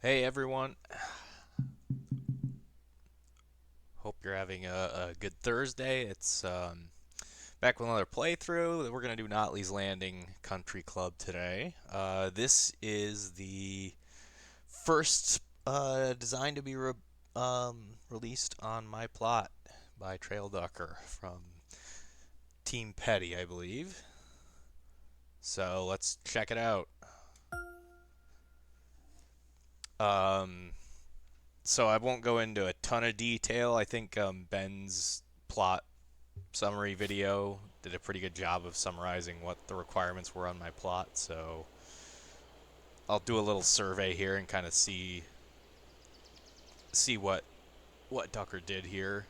Hey everyone, hope you're having a good Thursday. It's back with another playthrough. We're going to do Notley's Landing Country Club today. This is the first design to be released on my plot by Trailducker from Team Petty, I believe. So let's check it out. Um, so I won't go into a ton of detail. I think Ben's plot summary video did a pretty good job of summarizing what the requirements were on my plot, so I'll do a little survey here and kind of see what Ducker did here.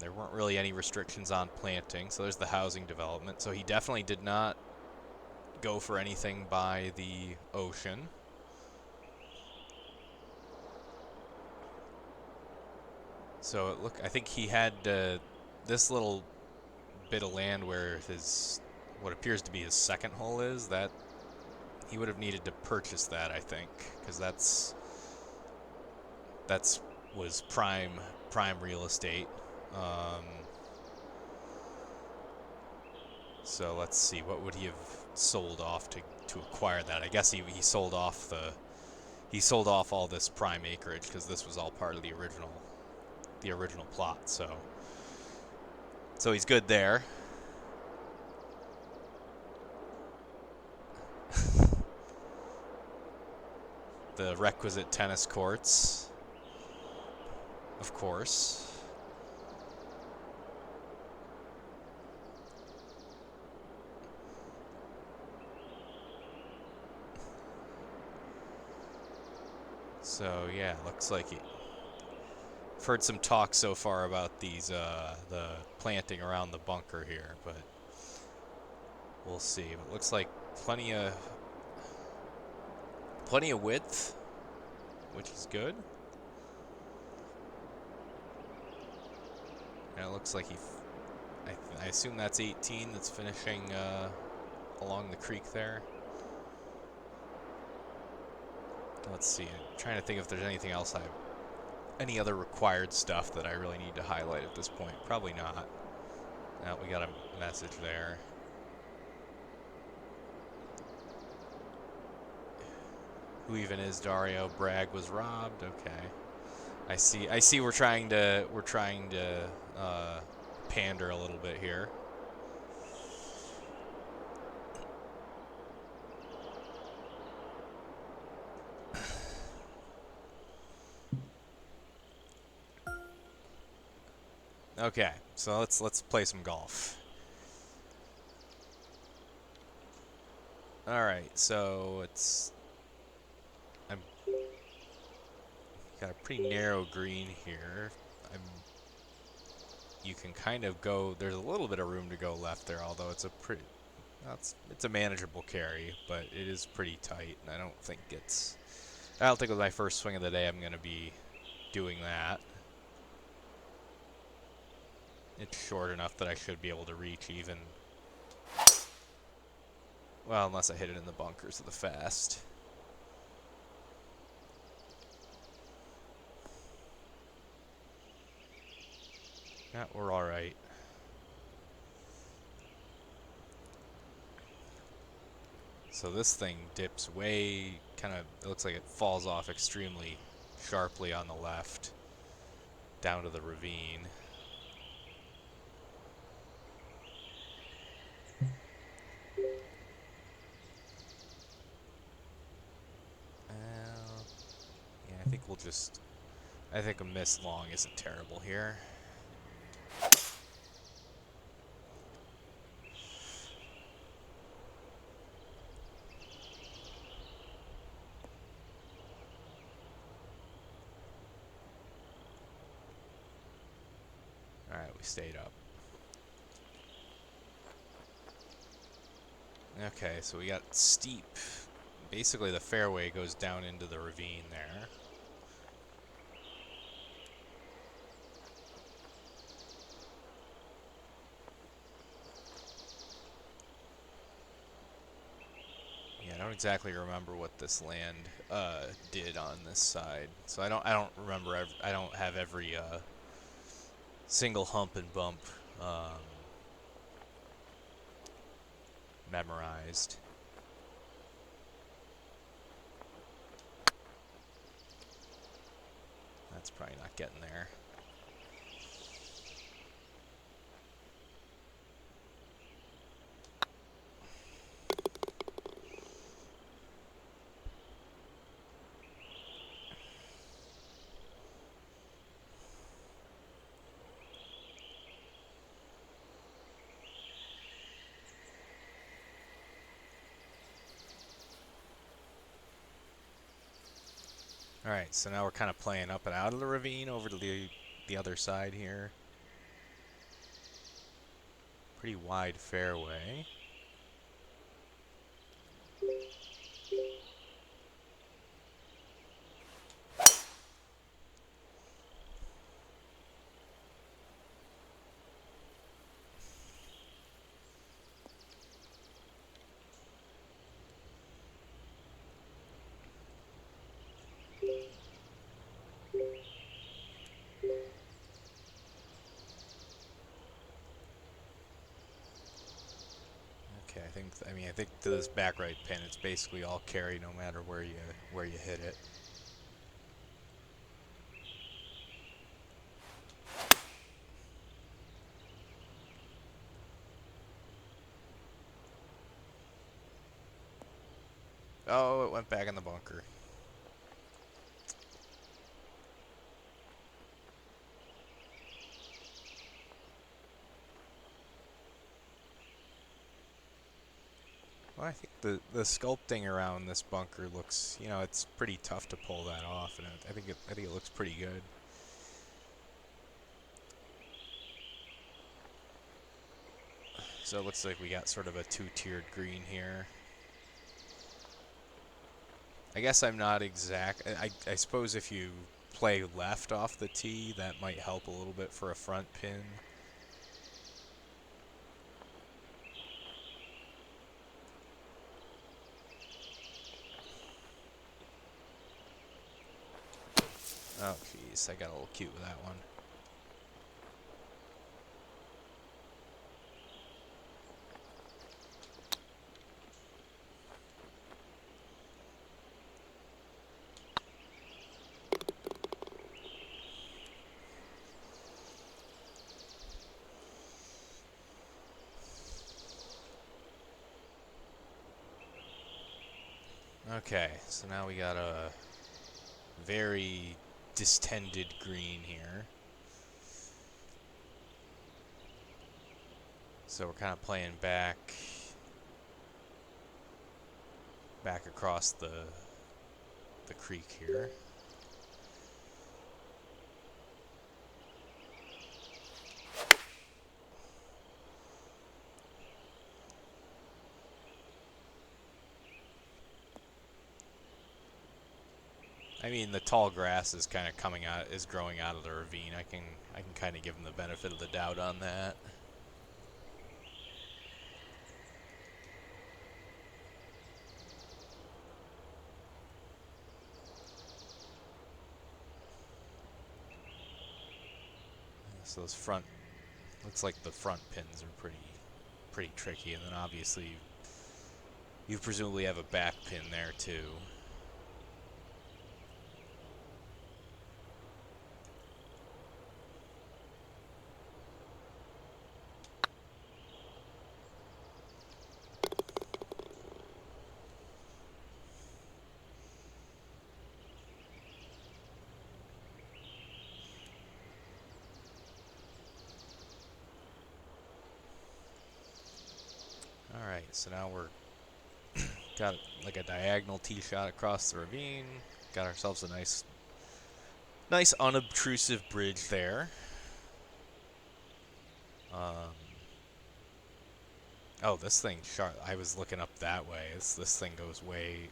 There weren't really any restrictions on planting, so there's the housing development. So he definitely did not go for anything by the ocean. So I think he had this little bit of land where his what appears to be his second hole is. That he would have needed to purchase that, I think, because that's was prime real estate. Um, so let's see, what would he have sold off to acquire that? I guess he sold off he sold off all this prime acreage because this was all part of the original plot. So he's good there. The requisite tennis courts, of course. So yeah, looks like I've heard some talk so far about the planting around the bunker here, but we'll see. It looks like plenty of plenty of width, which is good. And it looks like I assume that's 18 that's finishing along the creek there. Let's see. I'm trying to think if there's anything else any other required stuff that I really need to highlight at this point. Probably not. Now we got a message there. Who even is Dario? Bragg was robbed. Okay. I see we're trying to pander a little bit here. Okay, so let's play some golf. All right, so I'm got a pretty narrow green here. I'm you can kind of go. There's a little bit of room to go left there, although it's a manageable carry, but it is pretty tight, and I don't think with my first swing of the day I'm going to be doing that. It's short enough that I should be able to reach even. Well, unless I hit it in the bunkers of the fast. Yeah, we're all right. So this thing dips way, it looks like it falls off extremely sharply on the left, down to the ravine. Yeah, I think a miss long isn't terrible here. Alright, we stayed up. Okay, so we got steep. Basically, the fairway goes down into the ravine there. Yeah, I don't exactly remember what this land did on this side, so I don't remember. I don't have every single hump and bump um, memorized. That's probably not getting there. Alright, so now we're kind of playing up and out of the ravine over to the other side here. Pretty wide fairway. Okay, I think to this back right pin, it's basically all carry no matter where you hit it. Oh, it went back in the bunker. Well, I think the sculpting around this bunker looks, it's pretty tough to pull that off, and I think it looks pretty good. So it looks like we got sort of a two-tiered green here. I guess I'm not exact. I suppose if you play left off the tee, that might help a little bit for a front pin. Oh, jeez, I got a little cute with that one. Okay, so now we got a very distended green here. So we're kind of playing back across the creek here. I mean, the tall grass is kind of growing out of the ravine. I can kind of give them the benefit of the doubt on that. So looks like the front pins are pretty tricky, and then obviously you presumably have a back pin there too. All right, so now we're got like a diagonal tee shot across the ravine. Got ourselves a nice unobtrusive bridge there. Oh, this thing sharp. I was looking up that way. This thing goes way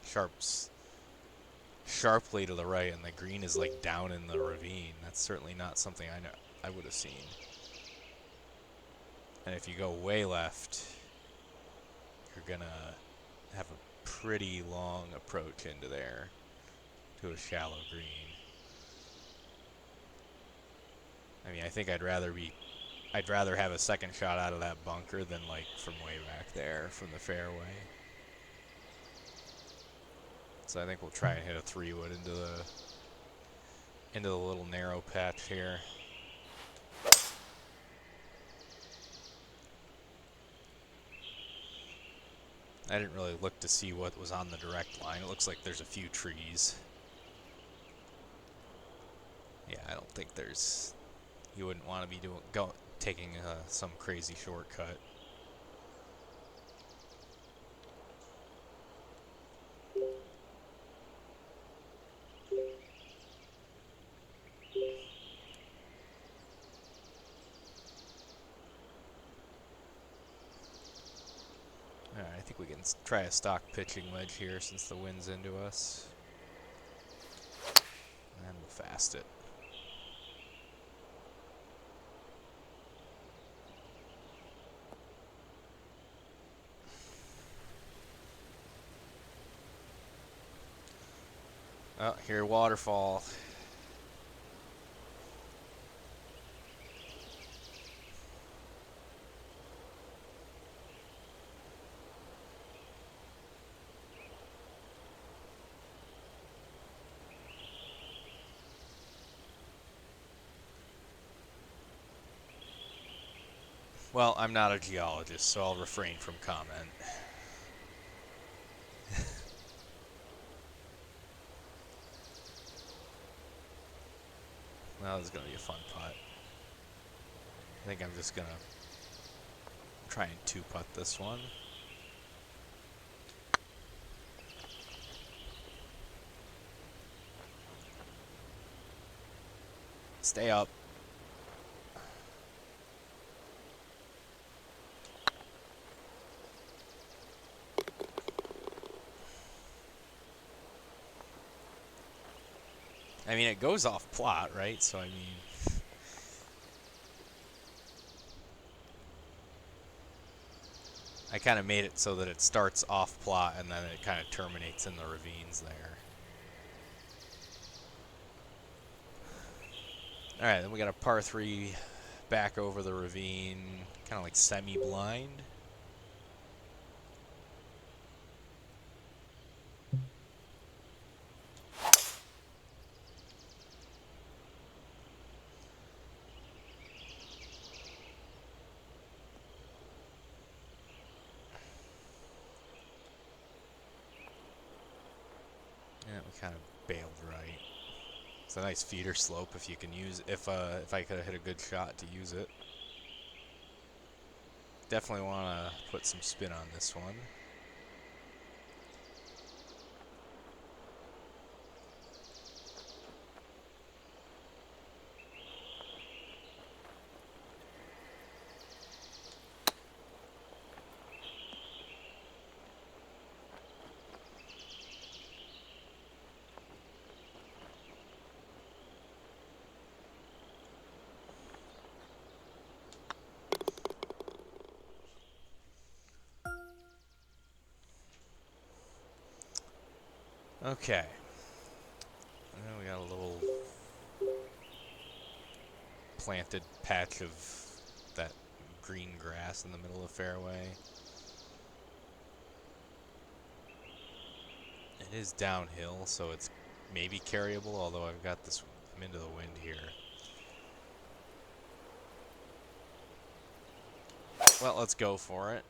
sharply to the right, and the green is like down in the ravine. That's certainly not something I would have seen. And if you go way left, you're gonna have a pretty long approach into there to a shallow green. I mean, I think I'd rather have a second shot out of that bunker than like from way back there from the fairway. So I think we'll try and hit a 3-wood into the little narrow patch here. I didn't really look to see what was on the direct line. It looks like there's a few trees. Yeah, I don't think there's... You wouldn't want to be taking some crazy shortcut. Alright, I think we can try a stock pitching wedge here since the wind's into us. And we'll fast it. Oh, here, waterfall. Well, I'm not a geologist, so I'll refrain from comment. Well, this is going to be a fun putt. I think I'm just going to try and 2-putt this one. Stay up. I mean, it goes off plot, right? So, I mean... I kind of made it so that it starts off plot and then it kind of terminates in the ravines there. Alright, then we got a par 3 back over the ravine, kind of like semi-blind. Yeah, we kind of bailed right. It's a nice feeder slope if you can use if I could have hit a good shot to use it. Definitely want to put some spin on this one. Okay. Now we got a little planted patch of that green grass in the middle of the fairway. It is downhill, so it's maybe carryable, although I'm into the wind here. Well, let's go for it.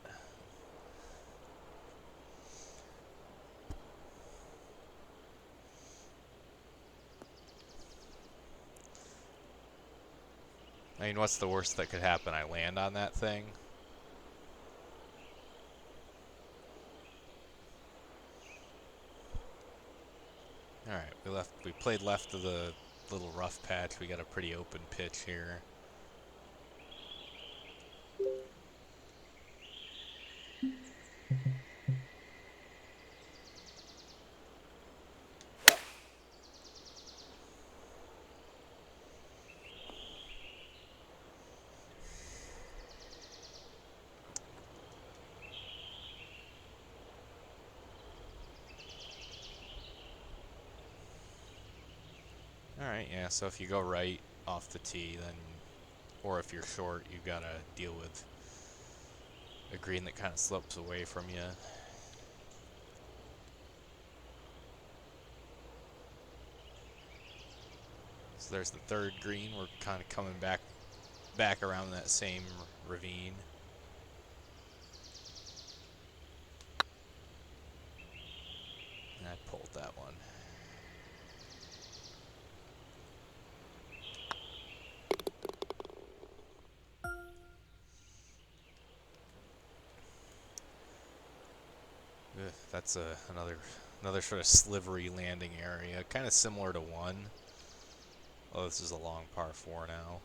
I mean, what's the worst that could happen? I land on that thing? Alright, we played left of the little rough patch. We got a pretty open pitch here. yeah, so if you go right off the tee, then, or if you're short, you gotta deal with a green that kind of slopes away from you. So there's the third green. We're kind of coming back around that same ravine. And I pulled that one. Ugh, that's another sort of slivery landing area, kind of similar to one. Oh, this is a long par 4 now.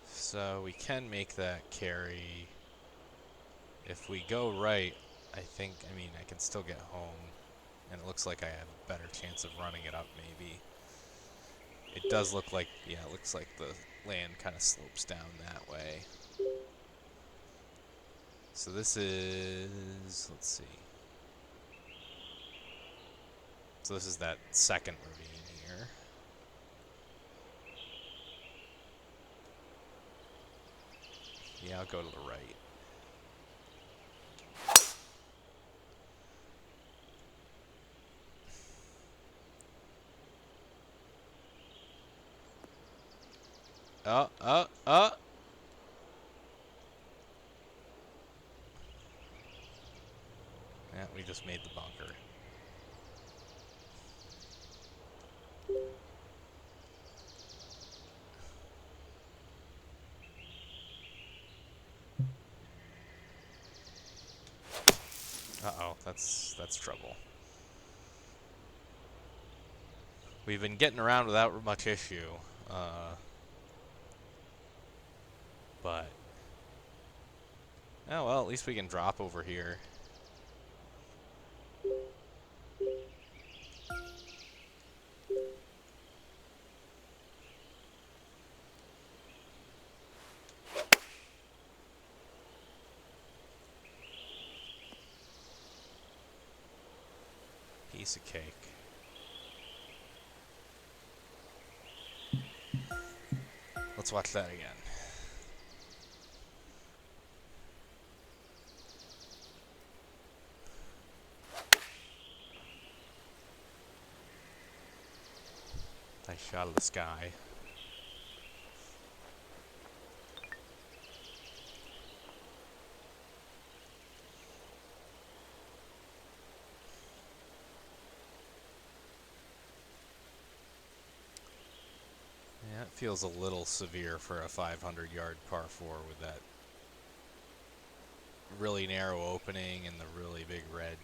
So we can make that carry. If we go right, I mean, I can still get home. And it looks like I have a better chance of running it up, maybe. It does look like, yeah, it looks like the land kind of slopes down that way. So this is, let's see. So this is that second ravine here. Yeah, I'll go to the right. Oh. Yeah, we just made the bunker. Uh-oh, that's trouble. We've been getting around without much issue, but oh well, at least we can drop over here. Piece of cake. Let's watch that again. Nice shot of the sky. Yeah, it feels a little severe for a 500-yard par 4 with that really narrow opening and the really big red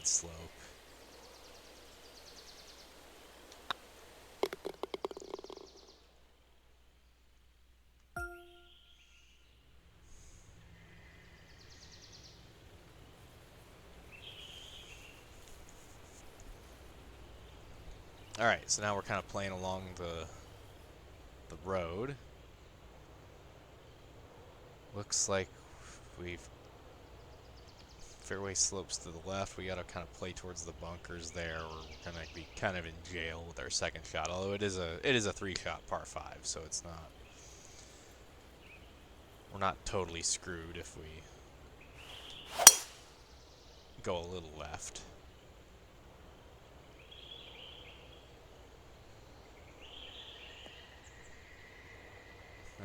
slope. All right, so now we're kind of playing along the road. Looks like we've fairway slopes to the left. We got to kind of play towards the bunkers there, or we're gonna be kind of in jail with our second shot. Although it is a 3-shot par 5, so it's not, we're not totally screwed if we go a little left.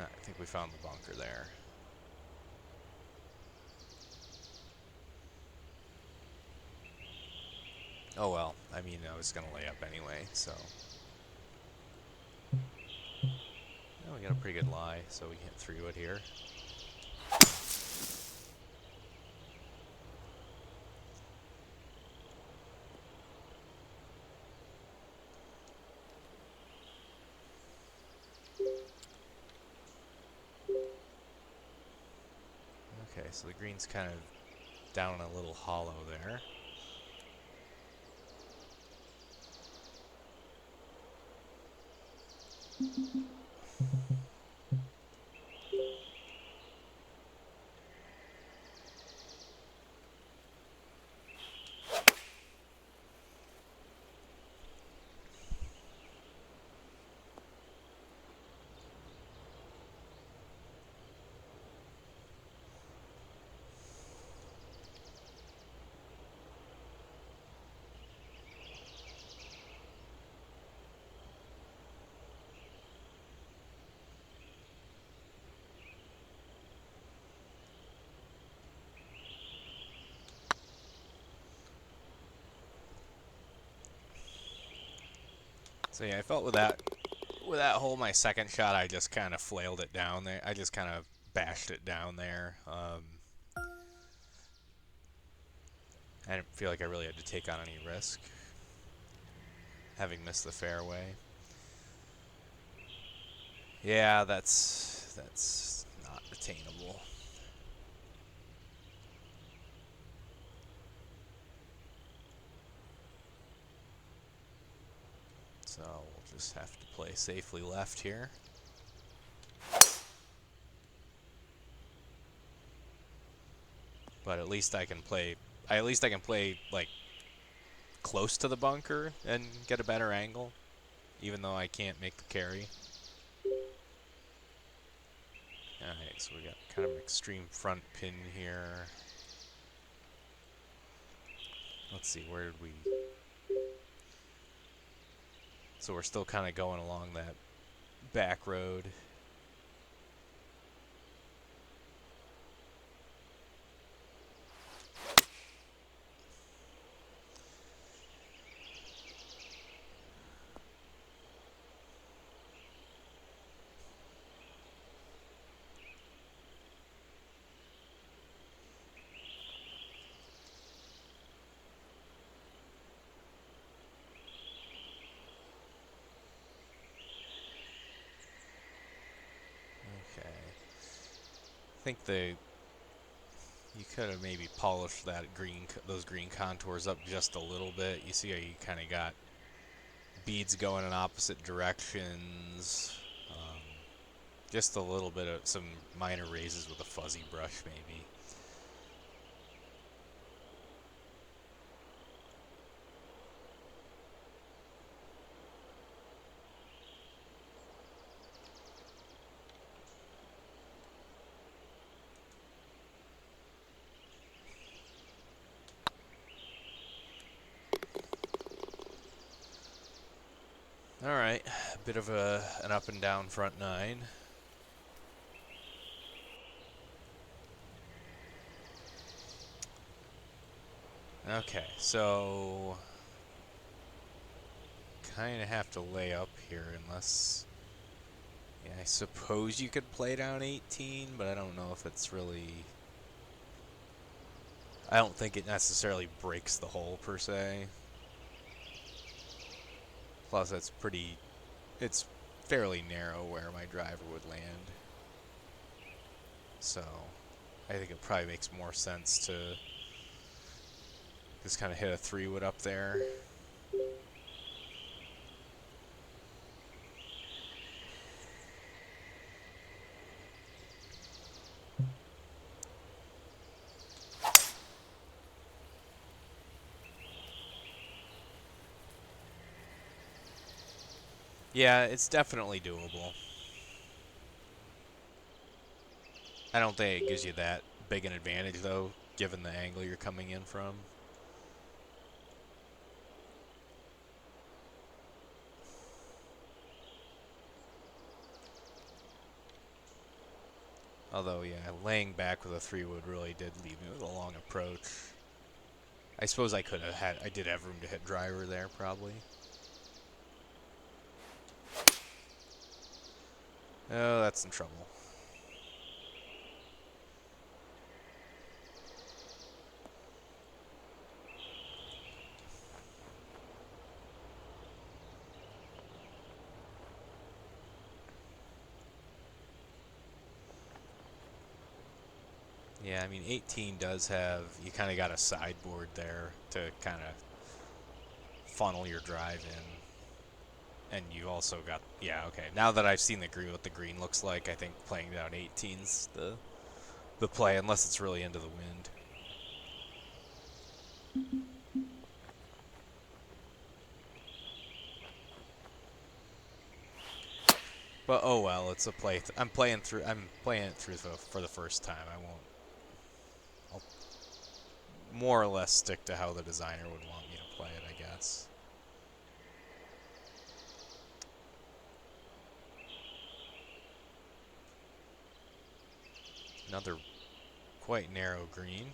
I think we found the bunker there. Oh well, I mean, I was gonna lay up anyway, so. Oh, we got a pretty good lie, so we hit 3-wood here. Okay, so the green's kind of down in a little hollow there. So yeah, I felt with that hole, my second shot, I just kind of flailed it down there. I just kind of bashed it down there. I didn't feel like I really had to take on any risk, having missed the fairway. Yeah, that's not attainable. So we'll just have to play safely left here. But at least I can play. At least I can play like close to the bunker and get a better angle, even though I can't make the carry. Alright, so we got kind of an extreme front pin here. Let's see, where did we... So we're still kind of going along that back road. Okay. I think you could have maybe polished those green contours up just a little bit. You see how you kind of got beads going in opposite directions. Just a little bit of some minor raises with a fuzzy brush, maybe. All right, a bit of an up and down front nine. Okay, so kind of have to lay up here unless, yeah, I suppose you could play down 18, but I don't know if it's really, I don't think it necessarily breaks the hole per se. Plus it's fairly narrow where my driver would land. So I think it probably makes more sense to just kind of hit a 3-wood up there. Yeah, it's definitely doable. I don't think it gives you that big an advantage, though, given the angle you're coming in from. Although, yeah, laying back with a 3-wood really did leave me with a long approach. I suppose I did have room to hit driver there, probably. Oh, that's in trouble. Yeah, I mean, 18 does have, you kind of got a sideboard there to kind of funnel your drive in. And you also got, yeah, okay. Now that I've seen what the green looks like, I think playing down 18's the play, unless it's really into the wind. But oh well, it's a play. I'm playing it through for the first time. I'll more or less stick to how the designer would want me to play it, I guess. Another quite narrow green.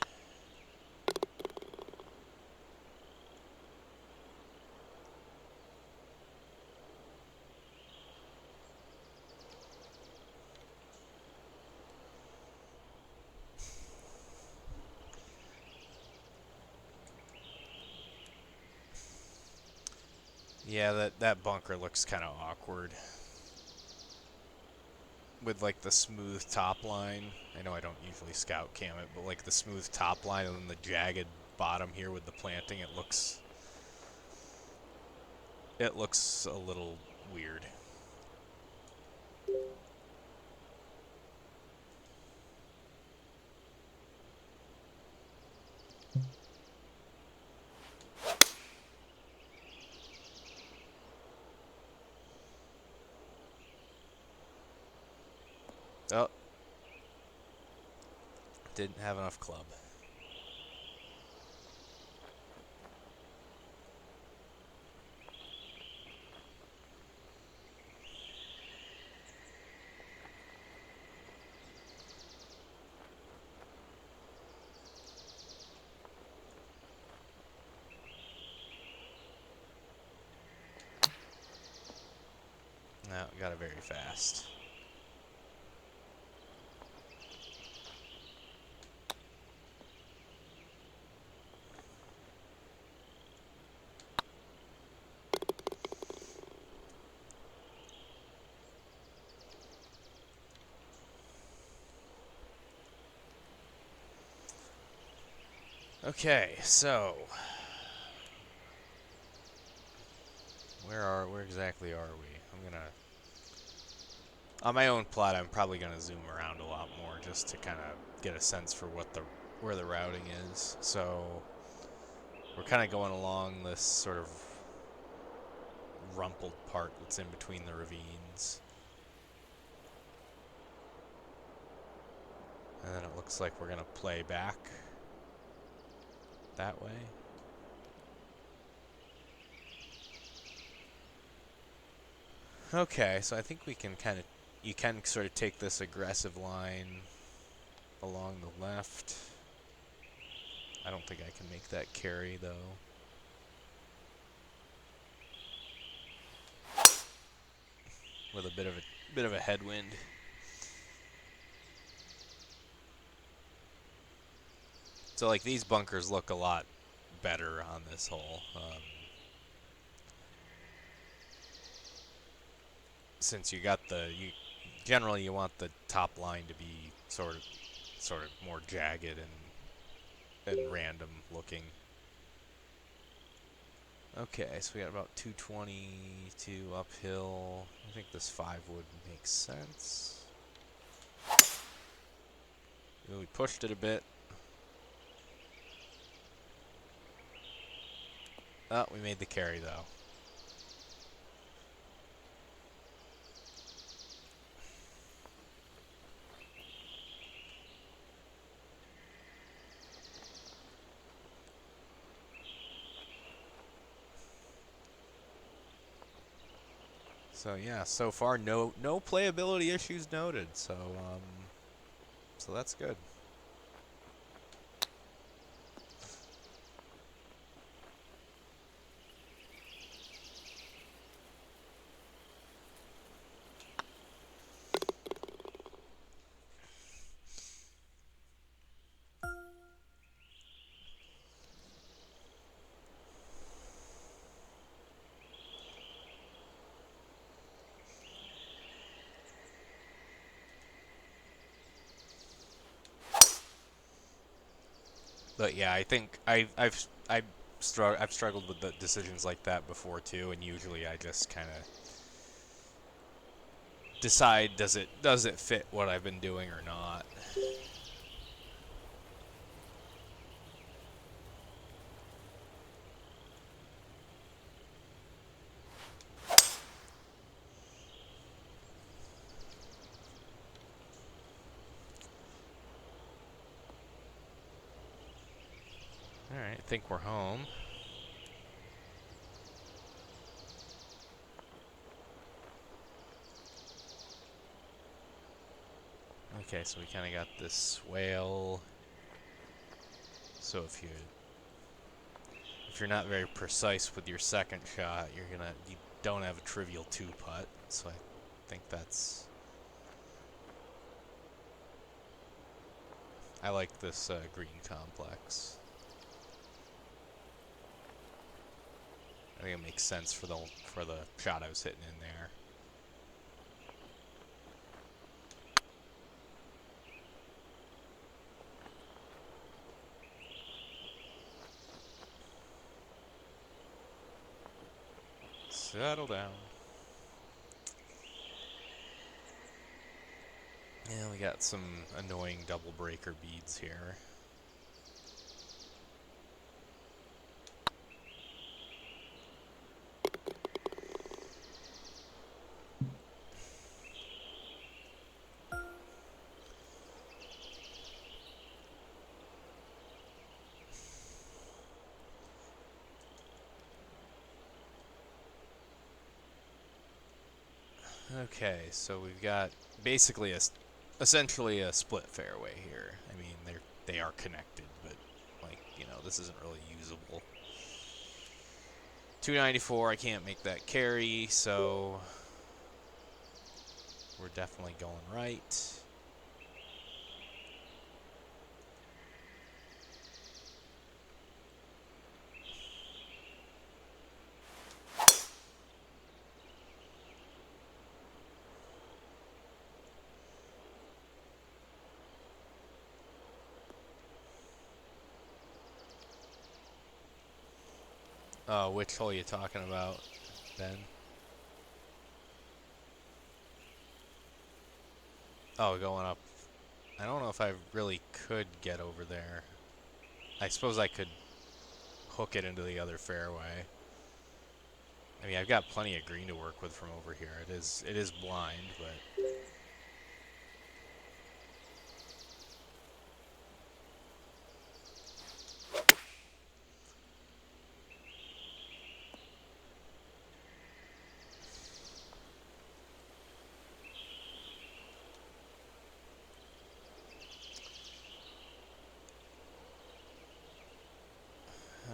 Yeah, that bunker looks kind of awkward with like the smooth top line. I know I don't usually scout cam it, but like the smooth top line and then the jagged bottom here with the planting, it looks a little weird. Oh, didn't have enough club. No, got it very fast. Okay, so where exactly are we? I'm gonna on my own plot. I'm probably gonna zoom around a lot more just to kind of get a sense for where the routing is. So we're kind of going along this sort of rumpled part that's in between the ravines, and then it looks like we're gonna play back that way. Okay, so I think you can sort of take this aggressive line along the left. I don't think I can make that carry though. With a bit of a headwind. So like these bunkers look a lot better on this hole. Since you got generally you want the top line to be sort of more jagged and random looking. Okay, so we got about 222 uphill. I think this 5 would make sense. We pushed it a bit. Oh, we made the carry though. So yeah, so far no playability issues noted. So that's good. But yeah, I think I've struggled with the decisions like that before too, and usually I just kind of decide does it fit what I've been doing or not. All right, I think we're home. Okay, so we kind of got this swale. So if you're not very precise with your second shot, you don't have a trivial 2-putt. So I think I like this green complex. think it makes sense for the shot I was hitting in there. Settle down. Yeah, we got some annoying double breaker beads here. Okay, so we've got basically essentially a split fairway here. I mean, they are connected, but like, you know, this isn't really usable. 294, I can't make that carry, so we're definitely going right. Which hole are you talking about, Ben? Oh, going up. I don't know if I really could get over there. I suppose I could hook it into the other fairway. I mean, I've got plenty of green to work with from over here. It is blind, but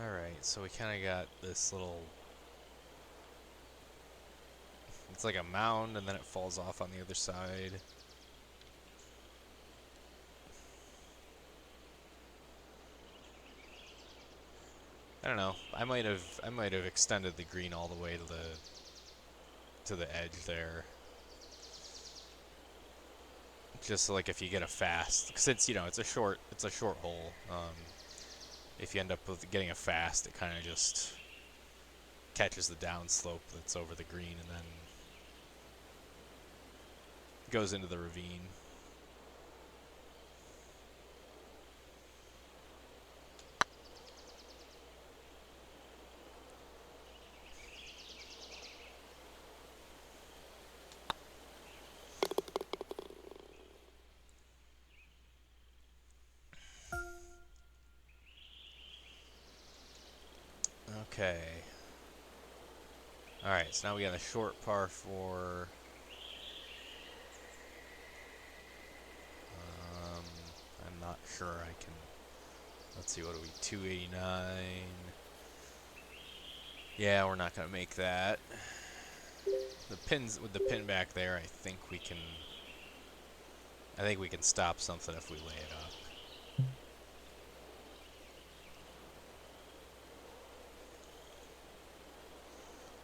alright, so we kind of got this little... It's like a mound, and then it falls off on the other side. I don't know. I might have extended the green all the way to the edge there. Just so, like, if you get a fast, since you know it's a short hole. If you end up with getting a fast, it kind of just catches the downslope that's over the green and then goes into the ravine. Okay. Alright, so now we got a short par 4. I'm not sure I can... Let's see, what are we, 289? Yeah, we're not going to make that. The pins, with the pin back there, I think we can stop something if we lay it up.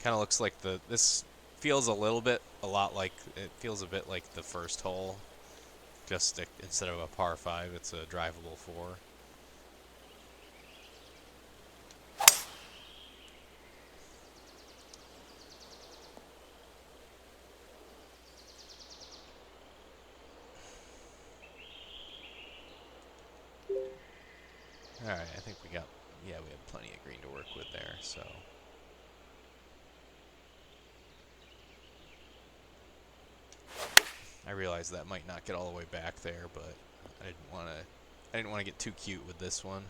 Kind of looks like this feels a lot like, it feels a bit like the first hole. Just instead of a par 5, it's a drivable 4. Alright, I think we have plenty of green to work with there, so. I realize that might not get all the way back there, but I didn't want to get too cute with this one.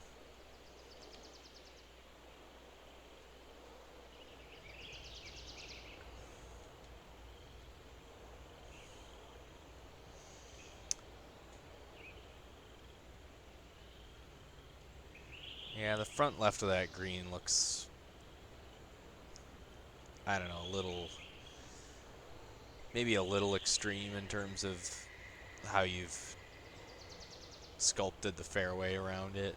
Yeah, the front left of that green looks, I don't know, maybe a little extreme in terms of how you've sculpted the fairway around it.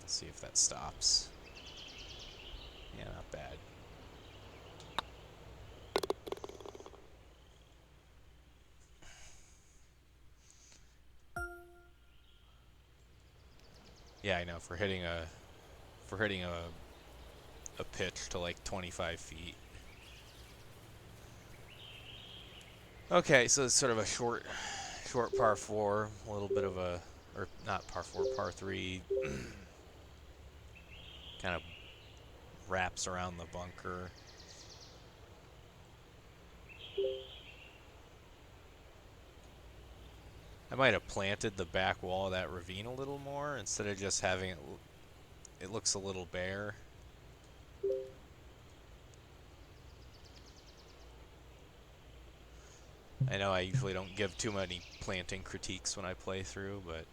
see if that stops. Yeah, not bad. Yeah, I know. For hitting a pitch to like 25 feet. Okay, so it's sort of a short par four, a little bit of a, or not par four, par three, kind of wraps around the bunker. I might have planted the back wall of that ravine a little more instead of just having it. It looks a little bare. I know I usually don't give too many planting critiques when I play through, but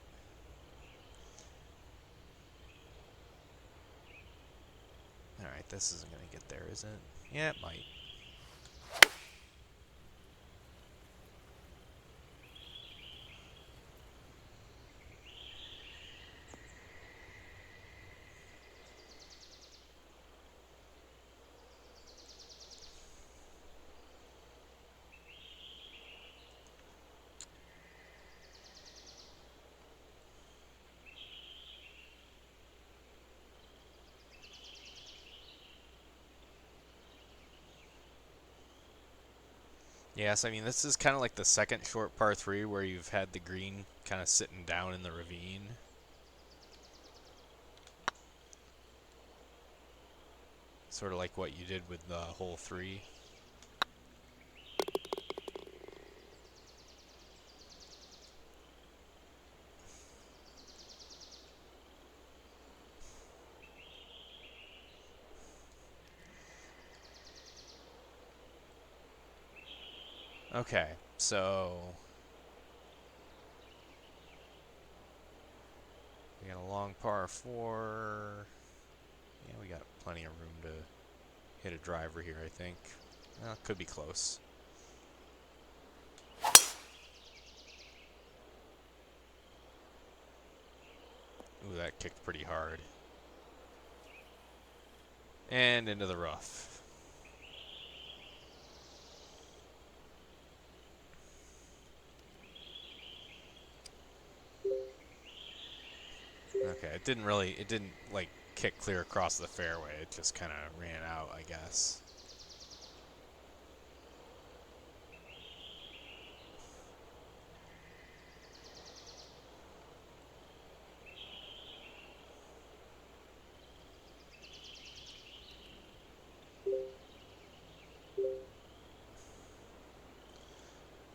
alright, this isn't going to get there, is it? Yeah, it might. Yes, I mean, this is kind of like the second short par 3 where you've had the green kind of sitting down in the ravine. Sort of like what you did with hole 3. Okay, so we got a long par 4. Yeah, we got plenty of room to hit a driver here, I think. Well, it could be close. Ooh, that kicked pretty hard. And into the rough. Okay, it didn't like kick clear across the fairway. It just kind of ran out, I guess.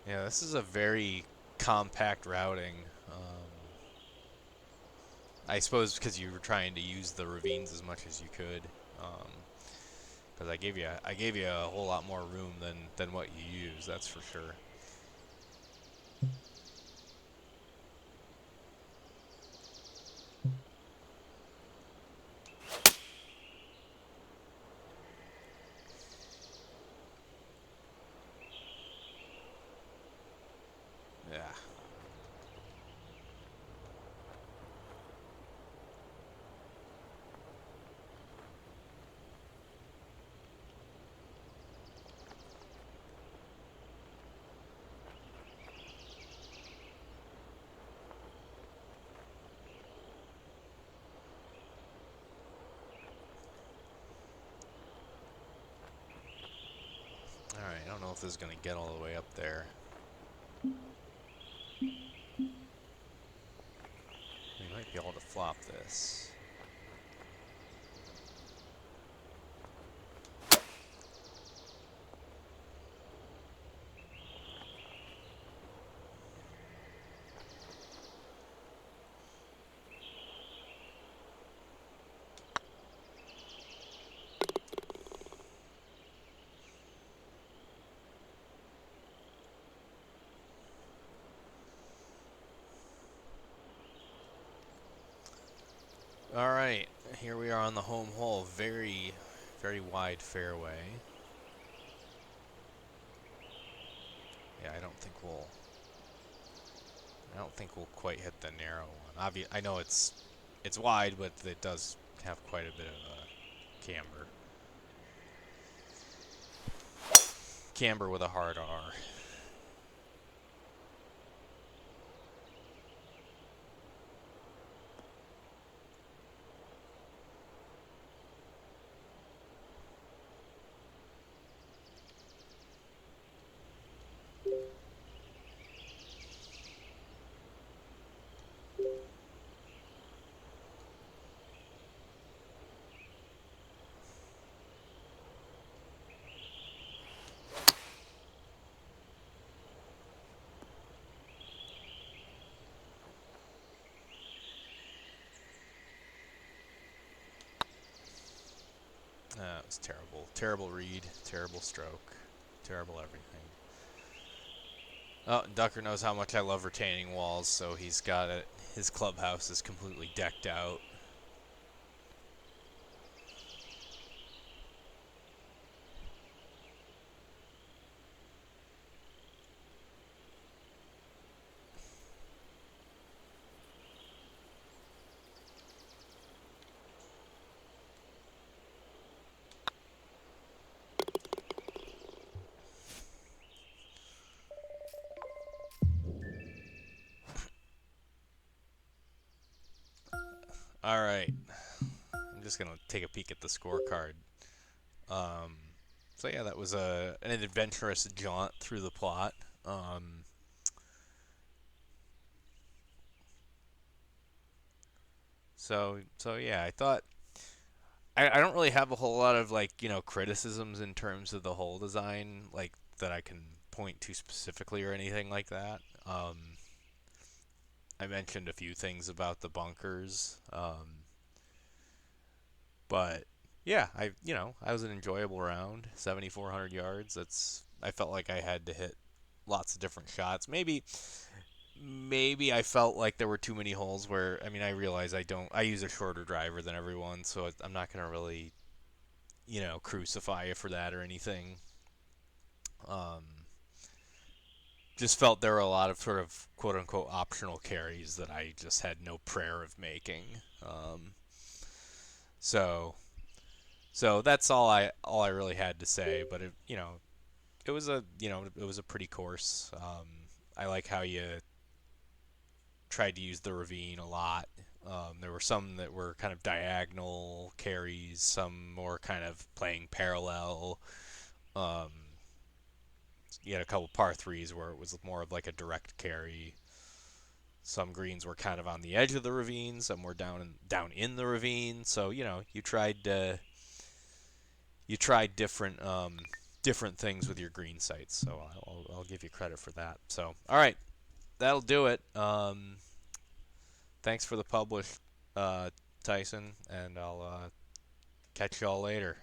Yeah, this is a very compact routing. I suppose because you were trying to use the ravines as much as you could. Because I gave you a whole lot more room than what you use. That's for sure. Yeah. All right. I don't know if this is gonna get all the way up there. We might be able to flop this. All right, here we are on the home hole. Very, very wide fairway. Yeah, I don't think we'll quite hit the narrow one. I know it's It's wide, but it does have quite a bit of camber. Camber with a hard R. That was terrible. Terrible read, terrible stroke, terrible everything. Oh, Ducker knows how much I love retaining walls, so he's got it. His clubhouse is completely decked out. All right, I'm just gonna take a peek at the scorecard. Um, so yeah, that was an adventurous jaunt through the plot. Um, so yeah, I thought I don't really have a whole lot of criticisms in terms of the whole design that I can point to specifically or anything like that. I mentioned a few things about the bunkers, but yeah, I was an enjoyable round, 7,400 yards. I felt like I had to hit lots of different shots. Maybe I felt like there were too many holes where I realize I use a shorter driver than everyone, so I'm not gonna really crucify you for that or anything. Um, just felt there were a lot of sort of quote unquote optional carries that I just had no prayer of making. Um, so so that's all I really had to say. But it was a pretty course. I like how you tried to use the ravine a lot. There were some that were kind of diagonal carries, some more kind of playing parallel. Um, you had a couple par threes where it was more of like a direct carry. Some greens were kind of on the edge of the ravine, some were down in the ravine. So you tried different things with your green sites. So I'll give you credit for that. So all right, that'll do it. Thanks for the publish, uh, Tyson, and I'll catch y'all later.